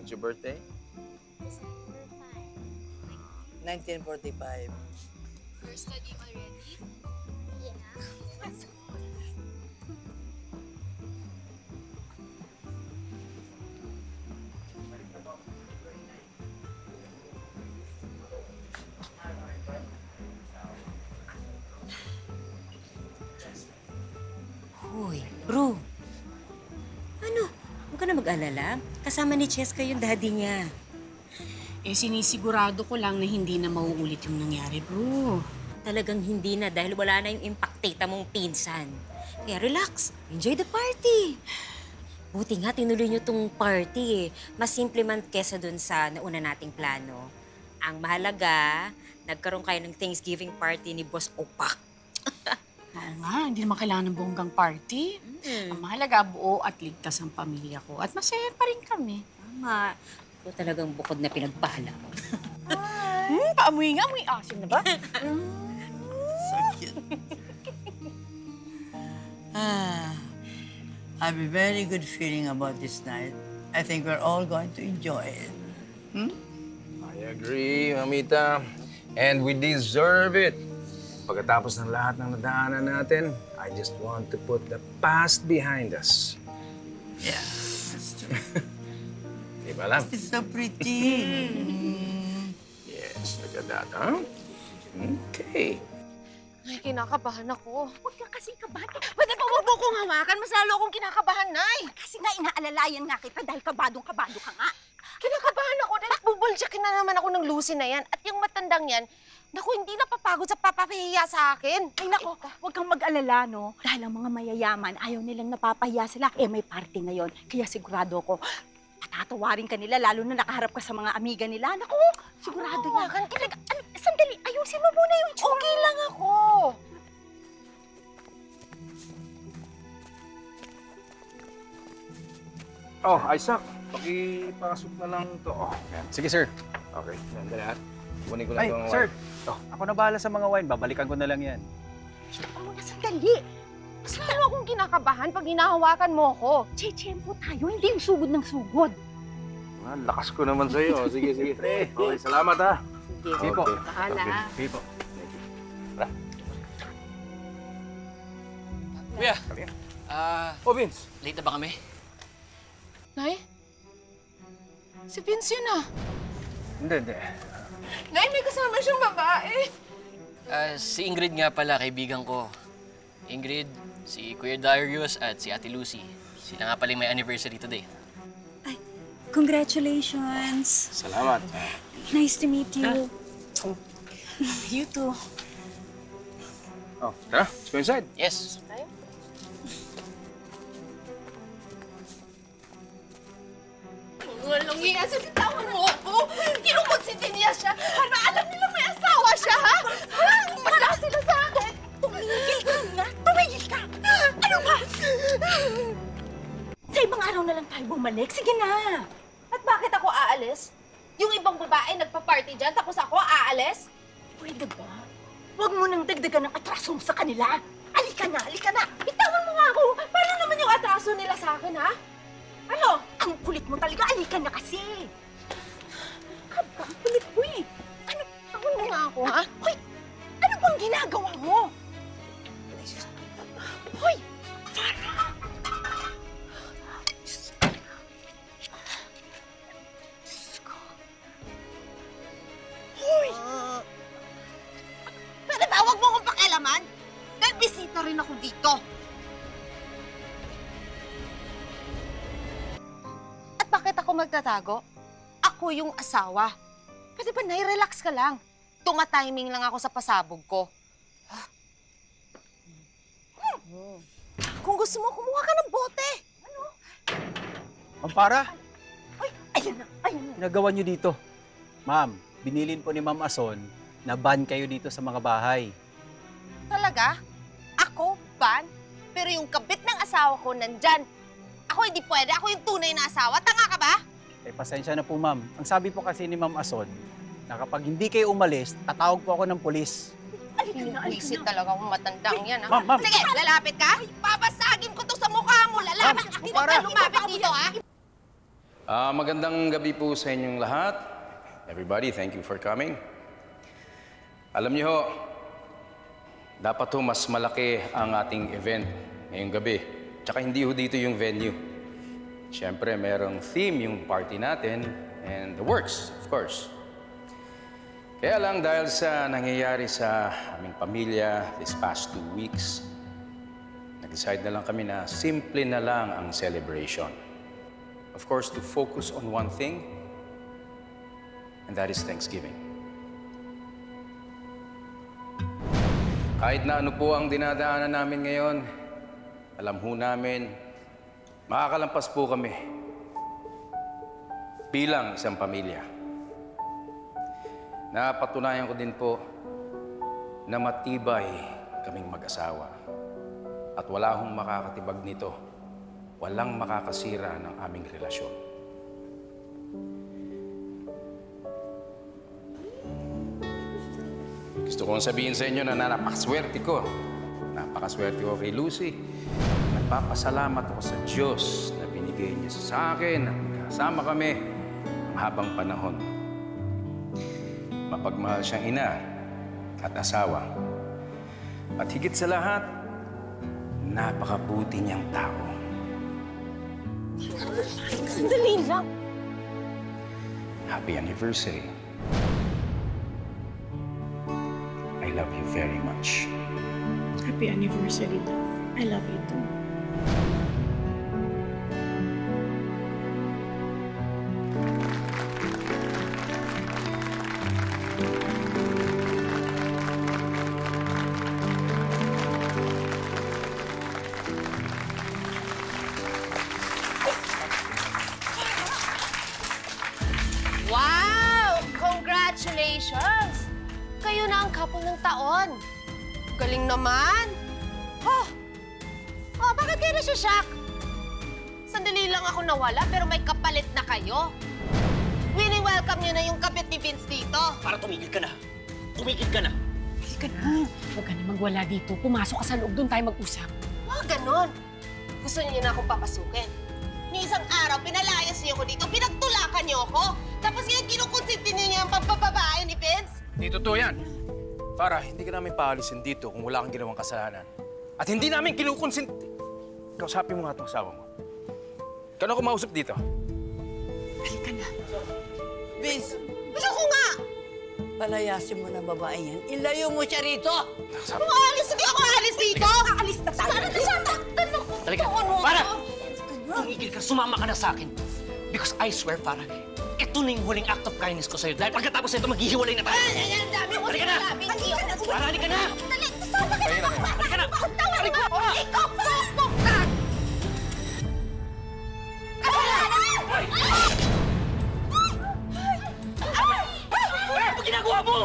When's your birthday? December 5. 1945. First study already? Yeah. Hoy, bro. Ano? Huwag ka na mag-alala. Kasama ni Cheska yung daddy niya. Eh, sinisigurado ko lang na hindi na mauulit yung nangyari, bro. Talagang hindi na dahil wala na yung impact tita mong pinsan. Kaya relax. Enjoy the party. Buti nga tinuloy niyo tong party eh. Mas simple man kesa dun sa nauna nating plano. Ang mahalaga, nagkaroon kayo ng Thanksgiving party ni Boss Opak. Oo nga, hindi naman kailangan ng bonggang party. Ang mahalaga, buo at ligtas ang pamilya ko. At masaya pa rin kami. Tama. Ito talagang bukod na pinagpala mo. Paamoy nga, amoy asim na ba? So cute. I have a very good feeling about this night. I think we're all going to enjoy it. I agree, Mamita. And we deserve it. Pagkatapos ng lahat ng nadaanan natin, I just want to put the past behind us. Yeah, that's true. Diba lang? It's so pretty. Yes, look at that, huh? Okay. Ay, kinakabahan ako. Huwag ka kasing kabahan. Pwede ba huwag mo kong hawakan? Mas lalo akong kinakabahan, Nay. Kasi nga, inaalalayan nga kita dahil kabadong-kabado ka nga. Kinakabahan ako dahil bubulsyakin na naman ako ng Lucy na yan. At yung matandang yan, naku, hindi napapagod sa papapahiya sa akin. Ay nako, huwag kang mag-alala, no? Dahil ang mga mayayaman, ayaw nilang napapahiya sila. Eh, may party ngayon. Kaya sigurado ko, patatawarin ka nila, lalo na nakaharap ka sa mga amiga nila. Naku, sigurado yan. Sandali, ayusin mo muna yung itsura. Okay lang ako. Oh, Isaac, pakipasok na lang to. Oh, yan. Sige, sir. Okay, nandun na. Kunin ko lang Ay, itong sir. wine. Oh. Ako na bahala sa mga wine. Babalikan ko na lang yan. Ano na, sandali. Mas lalo akong kinakabahan pag hinahawakan mo ako. Che-chempo tayo, hindi yung sugod ng sugod. Ah, lakas ko naman sa'yo. Sige, sige. Okay, salamat ha. Sige po. Bahala. Sige po. Kuya, Oh, Vince. late na ba kami? Nay? Si Vince yun ah. Hindi. Nay, may kasama siyang babae. Si Ingrid nga pala, kaibigan ko. Ingrid, si Kuya Darius at si Ate Lucy. Sila nga pala yung may anniversary today. Congratulations. Salamat. Nice to meet you. You too. Oh, tara. Let's go inside. Yes. Walang iya sa bitawan mo ako. Kinukonsinti niya siya para alam nila may asawa siya, ha? Wala sila sa akin. Tumigil ka nga! Tumigil ka! Ano ba? Sa ibang araw na lang tayo bumalik. Sige na! At bakit ako aalis? Yung ibang babae nagpa-party dyan, tapos ako aalis? Pwede ba? Huwag mo nang dagdagan ng atraso mo sa kanila. Alika na! Alika na! Bitawan mo nga ako. Paano naman yung atraso nila sa akin, ha? Ano? Ang kulit mo talaga. Alika na kasi! Haba, ang kulit mo eh. Ano? Tawon mo nga ako, ha? Hoy! Ano bang ginagawa mo? Hoy! Farah! Diyos ko. Hoy! Pwede ba? Huwag mo akong pakialaman. Dahil bisita rin ako dito. At bakit ako magtatago? Ako yung asawa. Pwede ba, nai-relax ka lang? Tumatiming lang ako sa pasabog ko. Kung gusto mo, kumuha ka ng bote. Ano? Ampara, Ay, ayun na! Ayun na! ginagawa niyo dito. Ma'am, binilin po ni Ma'am Ason na ban kayo dito sa mga bahay. Talaga? Ako, ban? Pero yung kabit ng asawa ko nandyan. Ako hindi pwede. Ako yung tunay na asawa. Tanga ka ba? Eh, pasensya na po, ma'am. Ang sabi po kasi ni Ma'am Ason, na kapag hindi kayo umalis, tatawag po ako ng pulis. Pinuwisit talaga akong matandang yan, ha? Ma'am. Sige, lalapit ka. Babasagin ko to sa mukha mo. Lalapit. Ma'am, Huwag ka lumapit dito, ha? Magandang gabi po sa inyong lahat. Everybody, thank you for coming. Alam niyo ho, dapat ho mas malaki ang ating event ngayong gabi. Tsaka hindi ho dito yung venue. Siyempre, merong theme yung party natin and the works, of course. Kaya lang dahil sa nangyayari sa aming pamilya this past 2 weeks, nag-decide na lang kami na simple na lang ang celebration. Of course, to focus on one thing, and that is Thanksgiving. Kahit na ano po ang dinadaanan namin ngayon, alam ho namin, makakalampas po kami bilang isang pamilya. Napatunayan ko din po na matibay kaming mag-asawa. At wala hong makakatibag nito. Walang makakasira ng aming relasyon. Gusto kong sabihin sa inyo na napakaswerte ko. Napakaswerte ko kay Lucy. Nagpapasalamat ako sa Diyos na binigay niya sa akin at kasama kami ang habang panahon. Mapagmahal siyang ina at asawa. At higit sa lahat, napakabuti niyang tao. Sandali lang. Happy anniversary. I love you very much. Happy anniversary, love. I love you too. Wow! Congratulations! Kayo na ang couple ng taon. Galing naman. Oh, bakit kayo nasya-shock? Sandali lang ako nawala pero may kapalit na kayo. Wini-welcome niyo na yung kapit ni Vince dito. Para tumigil ka na. Tumigil ka na. Tigil ka na. Huwag ka na magwala dito. Pumasok ka sa loob. Doon tayo mag-usap. Ganon. Gusto niyo na akong papasukin. Yung isang araw, pinalayas niyo ako dito, pinagtulakan niyo ako. Tapos ngayon, kinukonsinti niyo yung pampababae ni Vince. Hindi totoo yan. Farah, hindi ka namin paalisin dito kung wala kang ginawang kasalanan. At hindi namin kinukonsinti. Kausapin mo nga itong asawa mo. Kano ako mausap dito? Halika na. Vince, Ayoko nga! palayasin mo na babae yan. Ilayo mo siya rito! Kung aalis, hindi ako aalis dito! Aalis na tayo! Sana nasasaktan ako! Halika. Ano? Para! Tumigil ka, sumama ka na sa akin. Because I swear, Farah, ito na yung huling act of kindness ko sa'yo. Dahil pagkatapos nito, maghihiwalay na tayo. Ay, ang dami mo Halika na! sinabi. Hindi ako nag- Farah, halika na! Dali, sasaktan Halika na. ako! Halika na! Tawag Halika mo! na! Ikaw, Facebook ka! Kasalanan! Ano ba ginagawa mo?